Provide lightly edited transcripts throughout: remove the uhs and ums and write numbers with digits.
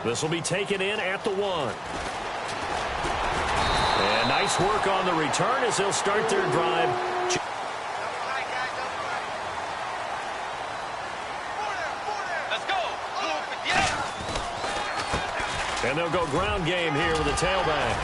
This will be taken in at the 1. And nice work on the return as they'll start their drive. Let's go. And they'll go ground game here with the tailback.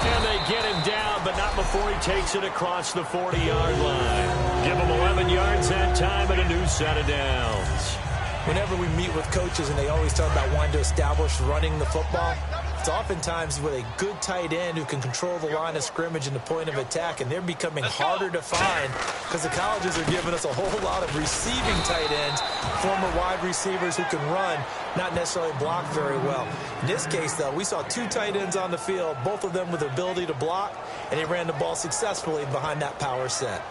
And they get him down, but not before he takes it across the 40-yard line. Give him 11 yards that time and a new set of downs. Whenever we meet with coaches and they always talk about wanting to establish running the football, it's oftentimes with a good tight end who can control the line of scrimmage and the point of attack, and they're becoming harder to find because the colleges are giving us a whole lot of receiving tight ends, former wide receivers who can run, not necessarily block very well. In this case, though, we saw 2 tight ends on the field, both of them with the ability to block, and they ran the ball successfully behind that power set.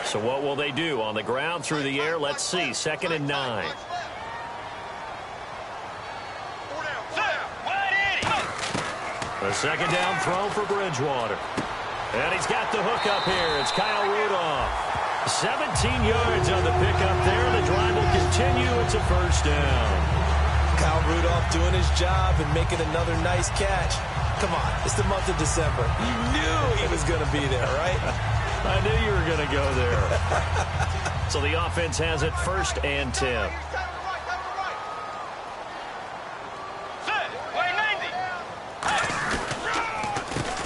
So what will they do? On the ground, through the air, let's see. 2nd and 9. A second down throw for Bridgewater. And he's got the hook up here. It's Kyle Rudolph. 17 yards on the pickup there. The drive will continue. It's a first down. Kyle Rudolph doing his job and making another nice catch. Come on, it's the month of December. You knew he was going to be there, right? I knew you were going to go there. So the offense has it 1st and 10.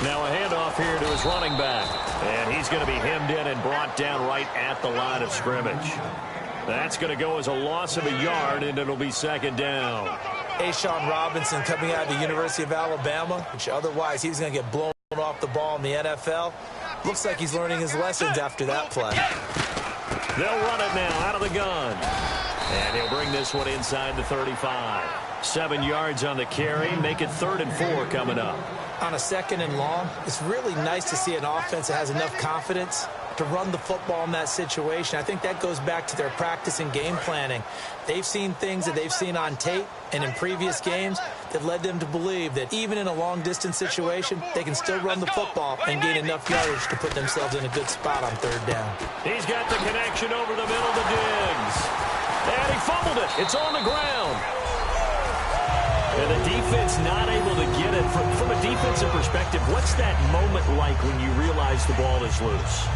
Now a handoff here to his running back. And he's going to be hemmed in and brought down right at the line of scrimmage. That's going to go as a loss of a yard, and it'll be 2nd down. Ashawn Robinson coming out of the University of Alabama, which otherwise he's going to get blown off the ball in the NFL. Looks like he's learning his lessons after that play. They'll run it now out of the gun. And he'll bring this one inside the 35. 7 yards on the carry. Make it 3rd and 4 coming up. On a 2nd and long, it's really nice to see an offense that has enough confidence to run the football in that situation. I think that goes back to their practice and game planning. They've seen things that they've seen on tape and in previous games that led them to believe that even in a long-distance situation, they can still run the football and gain enough yardage to put themselves in a good spot on 3rd down. He's got the connection over the middle to Diggs. And he fumbled it. It's on the ground. And the defense not able to get it. From a defensive perspective, what's that moment like when you realize the ball is loose?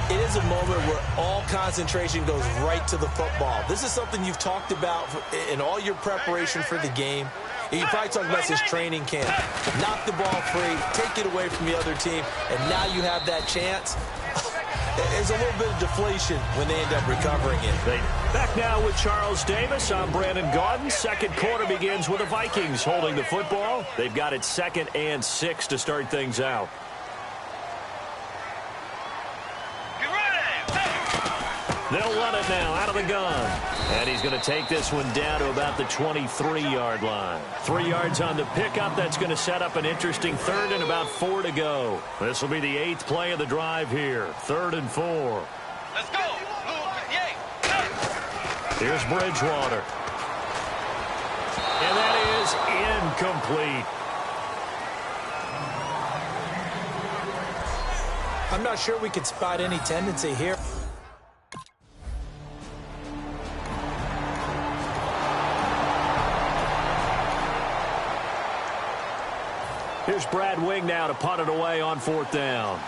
It is a moment where all concentration goes right to the football. This is something you've talked about in all your preparation for the game. You probably talked about this training camp. Knock the ball free, take it away from the other team, and now you have that chance. There's a little bit of deflation when they end up recovering it. Back now with Charles Davis. I'm Brandon Gaudin. 2nd quarter begins with the Vikings holding the football. They've got it 2nd and 6 to start things out. They'll run it now out of the gun. And he's going to take this one down to about the 23-yard line. 3 yards on the pickup. That's going to set up an interesting 3rd and about 4 to go. This will be the 8th play of the drive here. 3rd and 4. Let's go. Here's Bridgewater. And that is incomplete. I'm not sure we could spot any tendency here. Here's Brad Wing now to punt it away on 4th down.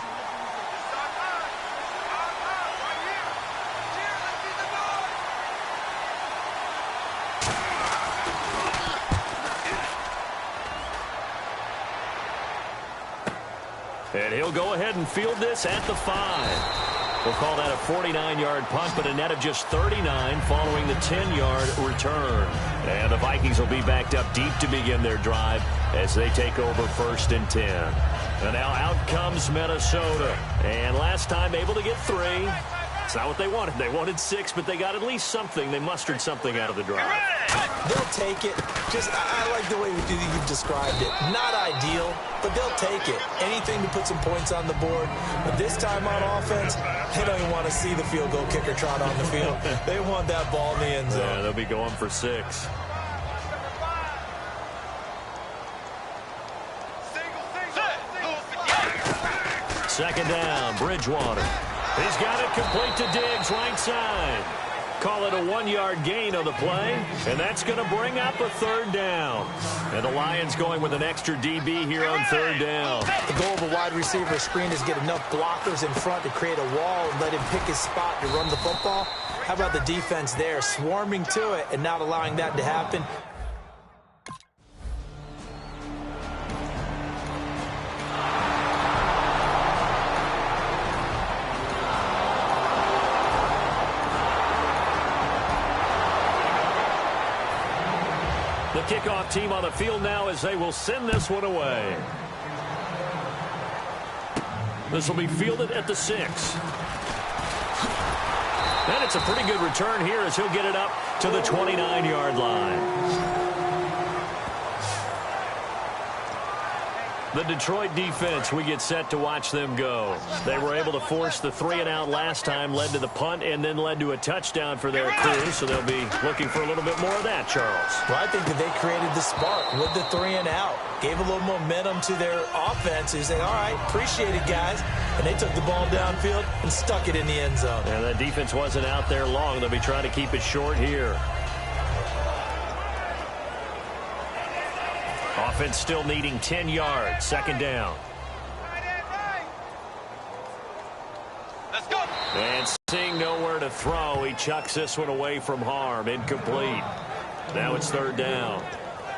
And he'll go ahead and field this at the 5. We'll call that a 49-yard punt, but a net of just 39 following the 10-yard return. And the Vikings will be backed up deep to begin their drive as they take over 1st and 10. And now out comes Minnesota. And last time able to get 3. It's not what they wanted. They wanted 6, but they got at least something. They mustered something out of the drive. They'll take it. I like the way you've described it. Not ideal, but they'll take it. Anything to put some points on the board. But this time on offense, they don't even want to see the field goal kicker trot on the field. They want that ball in the end zone. Yeah, they'll be going for 6. Second down, Bridgewater. He's got it complete to Diggs, right side. Call it a 1-yard gain on the play, and that's going to bring up a third down. And the Lions going with an extra DB here on third down. The goal of a wide receiver screen is get enough blockers in front to create a wall and let him pick his spot to run the football. How about the defense there, swarming to it and not allowing that to happen? The kickoff team on the field now as they will send this one away. This will be fielded at the 6. And it's a pretty good return here as he'll get it up to the 29-yard line. The Detroit defense, we get set to watch them go. They were able to force the 3-and-out last time, led to the punt, and then led to a touchdown for their crew. So they'll be looking for a little bit more of that, Charles. Well, I think that they created the spark with the 3-and-out. Gave a little momentum to their offense. They say, all right, appreciate it, guys. And they took the ball downfield and stuck it in the end zone. And that defense wasn't out there long. They'll be trying to keep it short here. Offense still needing 10 yards. Second down. Let's go. And seeing nowhere to throw, he chucks this one away from harm. Incomplete. Now it's third down.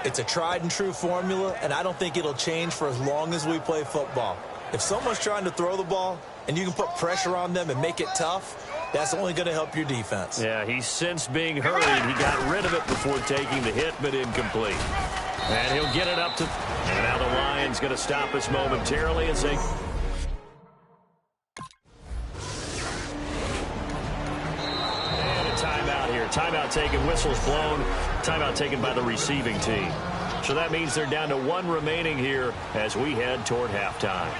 It's a tried-and-true formula, and I don't think it'll change for as long as we play football. If someone's trying to throw the ball and you can put pressure on them and make it tough, that's only going to help your defense. Yeah, he's since being hurried. He got rid of it before taking the hit, but incomplete. And he'll get it up to... And now the Lions going to stop us momentarily as they... And a timeout here. Timeout taken, whistles blown. Timeout taken by the receiving team. So that means they're down to 1 remaining here as we head toward halftime.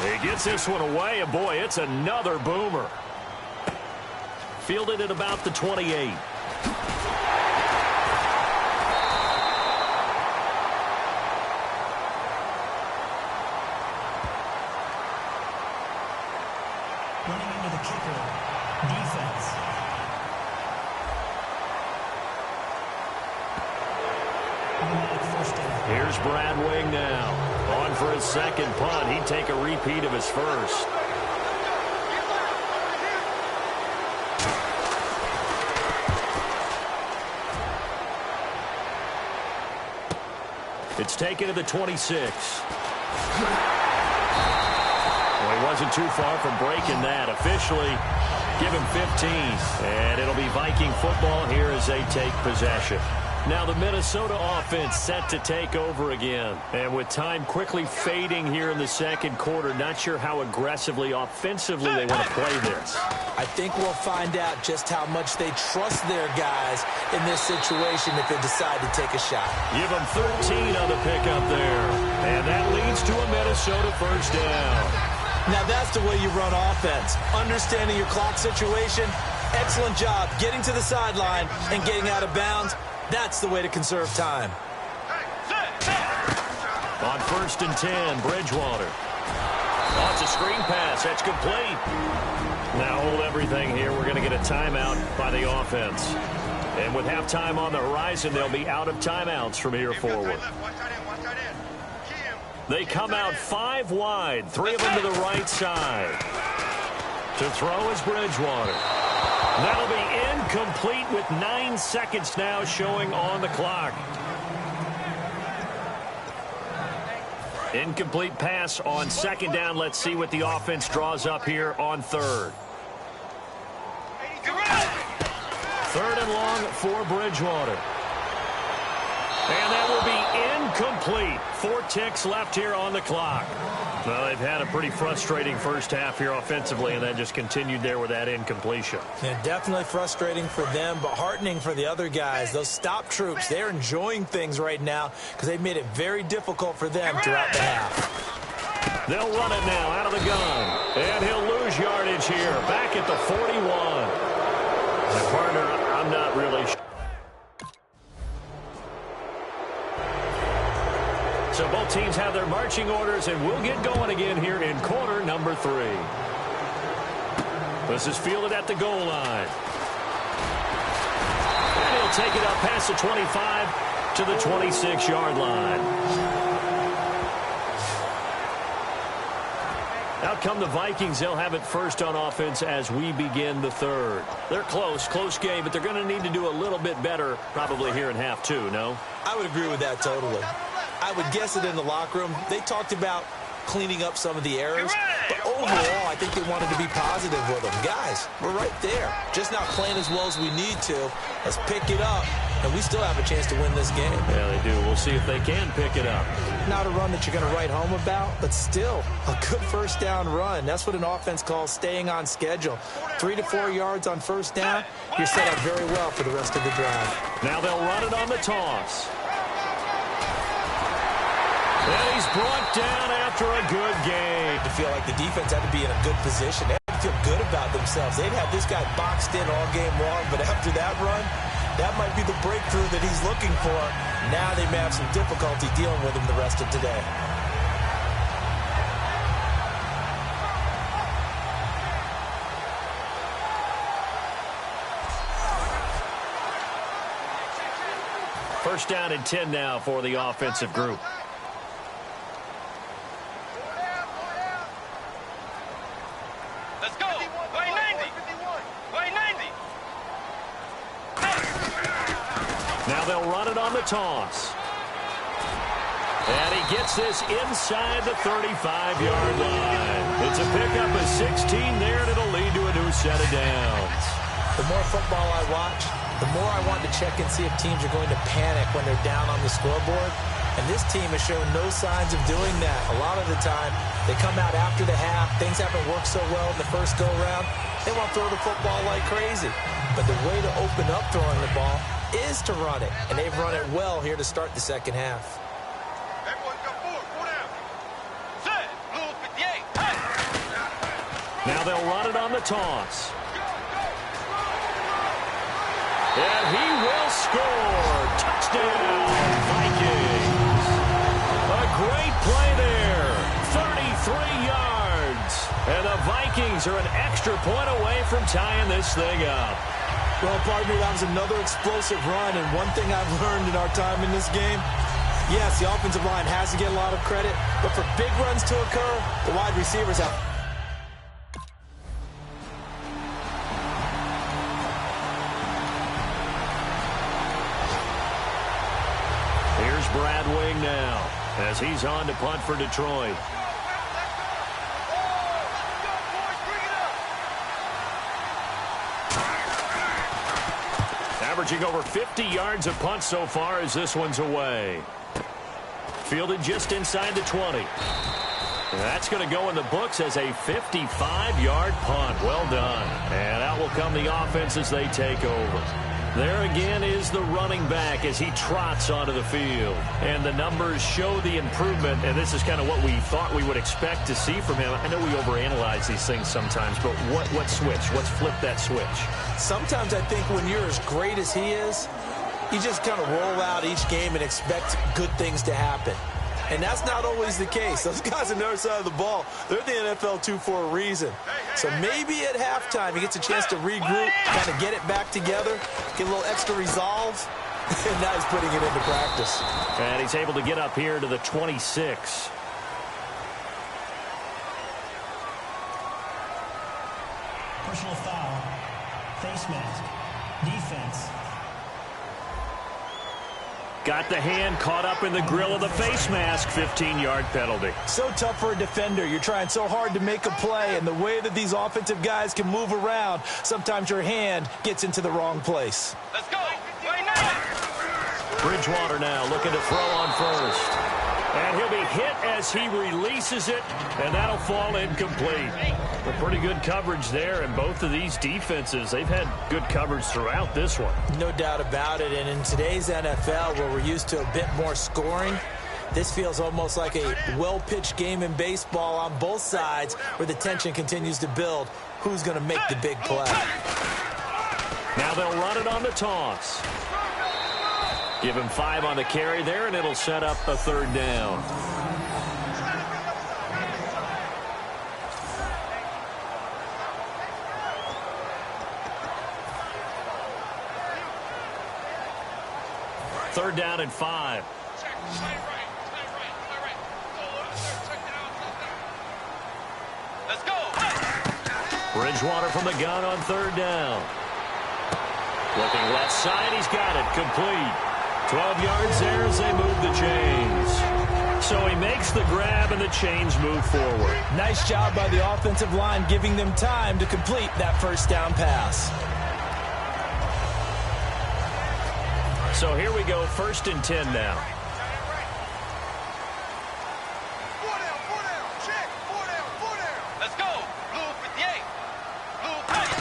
He gets this one away, and boy, it's another boomer. Fielded at about the 28. Running into the kicker. Defense. Here's Brad Wing now. On for his second punt. He'd take a repeat of his first. It's taken to the 26. Well, he wasn't too far from breaking that. Officially, give him 15. And it'll be Viking football here as they take possession. Now the Minnesota offense set to take over again. And with time quickly fading here in the second quarter, not sure how aggressively, offensively they want to play this. I think we'll find out just how much they trust their guys in this situation if they decide to take a shot. Give them 13 on the pickup there. And that leads to a Minnesota first down. Now that's the way you run offense. Understanding your clock situation. Excellent job getting to the sideline and getting out of bounds. That's the way to conserve time. On 1st and 10, Bridgewater. Oh, it's a screen pass. That's complete. Now hold everything here. We're going to get a timeout by the offense. And with halftime on the horizon, they'll be out of timeouts from here forward. They come out 5 wide, 3 of them to the right side. To throw is Bridgewater. That'll be incomplete with 9 seconds now showing on the clock. Incomplete pass on second down. Let's see what the offense draws up here on third. Third and long for Bridgewater. And that will be incomplete. 4 ticks left here on the clock. Well, they've had a pretty frustrating first half here offensively, and then just continued there with that incompletion. Yeah, definitely frustrating for them, but heartening for the other guys. Those stop troops, they're enjoying things right now because they've made it very difficult for them throughout the half. They'll run it now out of the gun. And he'll lose yardage here. Back at the 41. My partner, I'm not really sure. So both teams have their marching orders, and we'll get going again here in quarter number 3. This is fielded at the goal line. And he'll take it up past the 25 to the 26-yard line. Out come the Vikings. They'll have it first on offense as we begin the third. They're close game, but they're going to need to do a little bit better probably here in half 2, no? I would agree with that totally. I would guess it in the locker room. They talked about cleaning up some of the errors, but overall, I think they wanted to be positive with them. Guys, we're right there. Just not playing as well as we need to. Let's pick it up, and we still have a chance to win this game. Yeah, they do. We'll see if they can pick it up. Not a run that you're going to write home about, but still a good first down run. That's what an offense calls staying on schedule. 3 to 4 yards on first down, you're set up very well for the rest of the drive. Now they'll run it on the toss. And he's brought down after a good game. I feel like the defense had to be in a good position. They had to feel good about themselves. They'd have this guy boxed in all game long, but after that run, that might be the breakthrough that he's looking for. Now they may have some difficulty dealing with him the rest of today. First down and 10 now for the offensive group. Now they'll run it on the toss. And he gets this inside the 35-yard line. It's a pickup of 16 there, and it'll lead to a new set of downs. The more football I watch, the more I want to check and see if teams are going to panic when they're down on the scoreboard. And this team has shown no signs of doing that. A lot of the time, they come out after the half. Things haven't worked so well in the first go-round. They want to throw the football like crazy. But the way to open up throwing the ball is to run it. And they've run it well here to start the second half. Now they'll run it on the toss. And he will score. Touchdown, Vikings. A great play there. 33 yards. And the Vikings are an extra point away from tying this thing up. Well, partner, that was another explosive run. And one thing I've learned in our time in this game, yes, the offensive line has to get a lot of credit. But for big runs to occur, the wide receivers have... Brad Wing now as he's on to punt for Detroit. Averaging over 50 yards a punt so far as this one's away. Fielded just inside the 20. That's going to go in the books as a 55-yard punt. Well done. And out will come the offense as they take over. There again is the running back as he trots onto the field. And the numbers show the improvement, and this is kind of what we thought we would expect to see from him. I know we overanalyze these things sometimes, but what switch? What's flipped that switch? Sometimes I think when you're as great as he is, you just kind of roll out each game and expect good things to happen. And that's not always the case. Those guys on the other side of the ball, they're the NFL 2 for a reason. So maybe at halftime he gets a chance to regroup, kind of get it back together, get a little extra resolve, and now he's putting it into practice. And he's able to get up here to the 26. Personal foul, face mask, defense. Got the hand caught up in the grill of the face mask. 15-yard penalty. So tough for a defender. You're trying so hard to make a play, and the way that these offensive guys can move around, sometimes your hand gets into the wrong place. Let's go. Bridgewater now looking to throw on first. And he'll be hit as he releases it, and that'll fall incomplete. A pretty good coverage there, and both of these defenses, they've had good coverage throughout this one. No doubt about it, and in today's NFL, where we're used to a bit more scoring, this feels almost like a well-pitched game in baseball on both sides, where the tension continues to build. Who's going to make the big play? Now they'll run it on the toss. Give him 5 on the carry there, and it'll set up a third down. 3rd down and 5. Let's go. Bridgewater from the gun on 3rd down. Looking left side, he's got it. Complete. 12 yards there as they move the chains. So he makes the grab and the chains move forward. Nice job by the offensive line giving them time to complete that 1st down pass. So here we go, 1st and 10 now. 4 down, 4 down. Check. 4 down, 4 down. Let's go. Blue 58. Blue 50.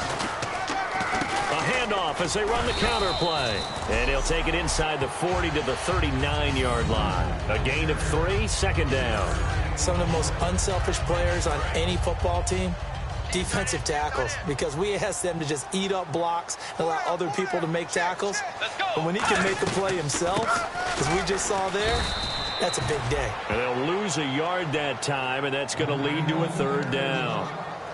A handoff as they run the counter play. And he'll take it inside the 40 to the 39-yard line. A gain of 3, 2nd down. Some of the most unselfish players on any football team, defensive tackles, because we ask them to just eat up blocks and allow other people to make tackles. But when he can make a play himself, as we just saw there, that's a big day. And they'll lose a yard that time, and that's going to lead to a 3rd down.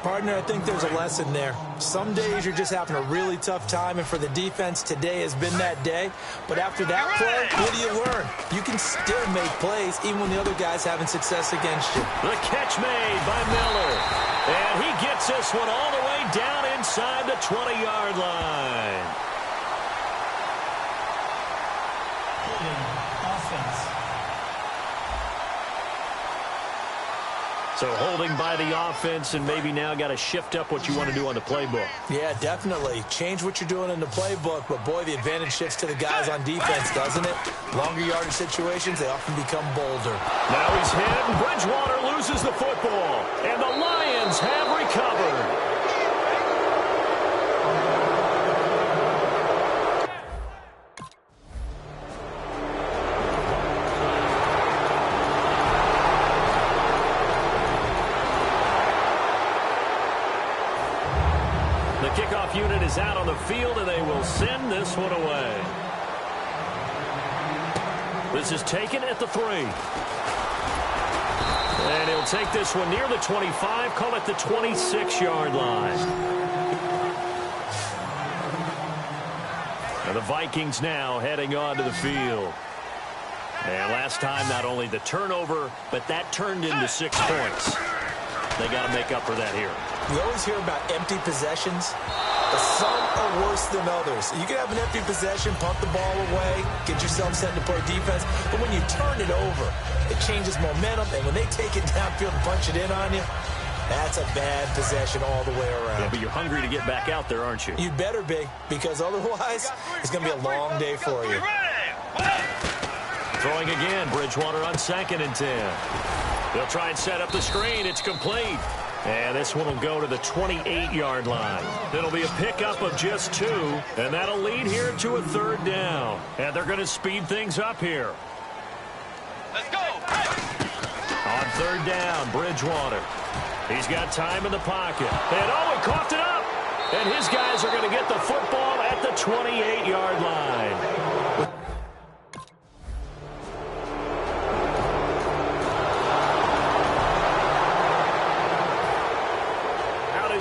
Partner, I think there's a lesson there. Some days you're just having a really tough time, and for the defense, today has been that day. But after that play, what do you learn? You can still make plays even when the other guy's having success against you. The catch made by Miller. And he gets this one all the way down inside the 20-yard line. Offense. So holding by the offense, and maybe now got to shift up what you want to do on the playbook. Yeah, definitely. Change what you're doing in the playbook, but boy, the advantage shifts to the guys on defense, doesn't it? Longer yardage situations, they often become bolder. Now he's hit, and Bridgewater loses the football. And the Lions have recovered. Kickoff unit is out on the field, and they will send this one away. This is taken at the 3. And he'll take this one near the 25, call it the 26-yard line. And the Vikings now heading onto the field. And last time, not only the turnover, but that turned into 6 points. They got to make up for that here. We always hear about empty possessions, but some are worse than others. You can have an empty possession, pump the ball away, get yourself set to play defense, but when you turn it over, it changes momentum, and when they take it downfield and punch it in on you, that's a bad possession all the way around. Yeah, but you're hungry to get back out there, aren't you? You'd better be, because otherwise, it's going to be a long day for you. Throwing again, Bridgewater on 2nd and 10. They'll try and set up the screen. It's complete. And this one will go to the 28-yard line. It'll be a pickup of just 2, and that'll lead here to a 3rd down. And they're going to speed things up here. Let's go. On 3rd down, Bridgewater. He's got time in the pocket. And oh, he coughed it up. And his guys are going to get the football at the 28-yard line.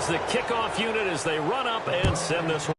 The kickoff unit as they run up and send this one.